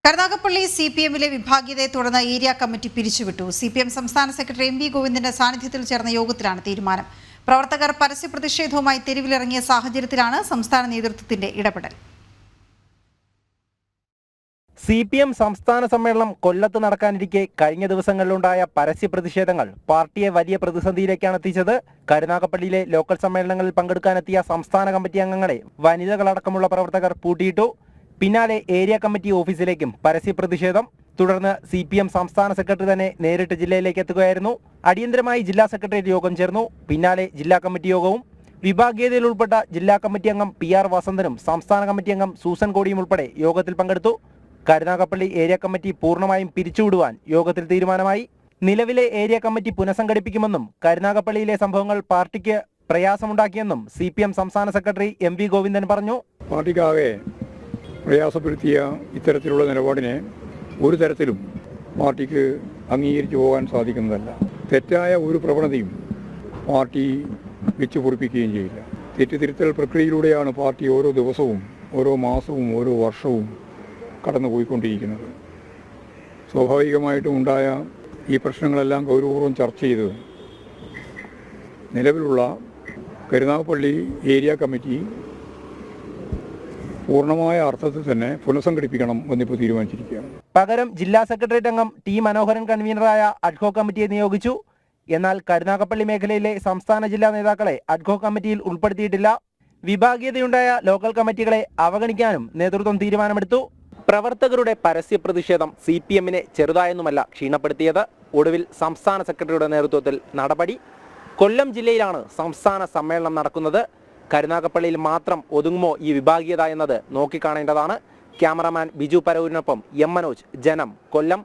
കരുനാഗപ്പള്ളി CPM-ലെ വിഭാഗീയതയെ തുടർന്ന് area committee പിരിച്ചുവിട്ടു. CPM സംസ്ഥാന സെക്രട്ടറി MV ഗോവിന്ദന്റെ സാന്നിധ്യത്തിൽ ചേർന്ന യോഗത്തിലാണ് തീരുമാനം. പ്രവർത്തകർ പരസ്യ പ്രതിഷേധവുമായി തെരുവിലിറങ്ങിയ സാഹചര്യത്തിലാണ് സംസ്ഥാന നേതൃത്വത്തിന്റെ ഇടപെടൽ. CPM സംസ്ഥാന സമ്മേളനം കൊല്ലത്ത് നടക്കാനിരിക്കെ കഴിഞ്ഞ ദിവസങ്ങളിലുണ്ടായ പരസ്യ പ്രതിഷേധങ്ങൾ പാർട്ടിയെ വലിയ പ്രതിസന്ധിയിലേക്കാണ് എത്തിച്ചത്. കരുനാഗപ്പള്ളിയിലെ ലോക്കൽ സമ്മേളനങ്ങളിൽ പങ്കെടുക്കാനെത്തിയ സംസ്ഥാന കമ്മിറ്റി അംഗങ്ങളെ വനിതകളടക്കമുള്ള പ്രവർത്തകർ പൂട്ടിയിട്ടു. പിന്നാലെ ഏരിയ കമ്മിറ്റി ഓഫീസിലേക്കും പരസ്യ പ്രതിഷേധം. തുടർന്ന് CPM സംസ്ഥാന സെക്രട്ടറി തന്നെ നേരിട്ട് ജില്ലയിലേക്ക് എത്തുകയായിരുന്നു. അടിയന്തരമായി ജില്ലാ സെക്രട്ടേറിയറ്റ് യോഗം ചേർന്നു. പിന്നാലെ ജില്ലാ കമ്മിറ്റി യോഗവും. വിഭാഗീയതയിൽ ഉൾപ്പെട്ട ജില്ലാ കമ്മിറ്റി അംഗം PR വസന്തനും സംസ്ഥാന കമ്മിറ്റി അംഗം സൂസൻ കോടിയും ഉൾപ്പെടെ യോഗത്തിൽ പങ്കെടുത്തു. കരുനാഗപ്പള്ളി ഏരിയ കമ്മിറ്റി പൂർണ്ണമായും പിരിച്ചുവിടുവാൻ യോഗത്തിൽ തീരുമാനമായി. നിലവിലെ ഏരിയ കമ്മിറ്റി പുനഃസംഘടിപ്പിക്കുമെന്നും കരുനാഗപ്പള്ളിയിലെ സംഭവങ്ങൾ പാർട്ടിക്ക് പ്രയാസമുണ്ടാക്കിയെന്നും CPM സംസ്ഥാന സെക്രട്ടറി MV ഗോവിന്ദൻ പറഞ്ഞു. പാർട്ടിക്കാകെ പ്രയാസപ്പെടുത്തിയ ഇത്തരത്തിലുള്ള നിലപാടിനെ ഒരു തരത്തിലും പാർട്ടിക്ക് അംഗീകരിച്ചു പോകാൻ സാധിക്കുന്നതല്ല. തെറ്റായ ഒരു പ്രവണതയും പാർട്ടി വെച്ചു പൊറിപ്പിക്കുകയും ചെയ്യില്ല. തെറ്റുതിരുത്തൽ പ്രക്രിയയിലൂടെയാണ് പാർട്ടി ഓരോ ദിവസവും, ഓരോ മാസവും, ഓരോ വർഷവും കടന്നുപോയിക്കൊണ്ടിരിക്കുന്നത്. സ്വാഭാവികമായിട്ടും ഉണ്ടായ ഈ പ്രശ്നങ്ങളെല്ലാം ഗൗരവപൂർവ്വം ചർച്ച ചെയ്ത് നിലവിലുള്ള കരുനാഗപ്പള്ളി ഏരിയ കമ്മിറ്റി പൂർണ്ണമായ അർത്ഥത്തിൽ തന്നെ പുനഃസംഘടിപ്പിക്കണം എന്നിപ്പോൾ തീരുമാനിച്ചിരിക്കുകയാണ്. പകരം ജില്ലാ സെക്രട്ടേറിയറ്റ് അംഗം T മനോഹരൻ കൺവീനറായ അഡ്ഹോക് കമ്മിറ്റിയെ നിയോഗിച്ചു. എന്നാൽ കരുനാഗപ്പള്ളി മേഖലയിലെ സംസ്ഥാന ജില്ലാ നേതാക്കളെ അഡ്ഹോക് കമ്മിറ്റിയിൽ ഉൾപ്പെടുത്തിയിട്ടില്ല. വിഭാഗീയതയുണ്ടായ ലോക്കൽ കമ്മിറ്റികളെ അവഗണിക്കാനും നേതൃത്വം തീരുമാനമെടുത്തു. പ്രവർത്തകരുടെ പരസ്യ പ്രതിഷേധം CPM-നെ ചെറുതായൊന്നുമല്ല ക്ഷീണപ്പെടുത്തിയത്. ഒടുവിൽ സംസ്ഥാന സെക്രട്ടറിയുടെ നേതൃത്വത്തിൽ നടപടി. കൊല്ലം ജില്ലയിലാണ് സംസ്ഥാന സമ്മേളനം നടക്കുന്നത്. കരുനാഗപ്പള്ളിയിൽ മാത്രം ഒതുങ്ങുമോ ഈ വിഭാഗീയത എന്നത് നോക്കിക്കാണേണ്ടതാണ്. ക്യാമറാമാൻ ബിജു പരവൂരിനൊപ്പം M മനോജ്, ജനം, കൊല്ലം.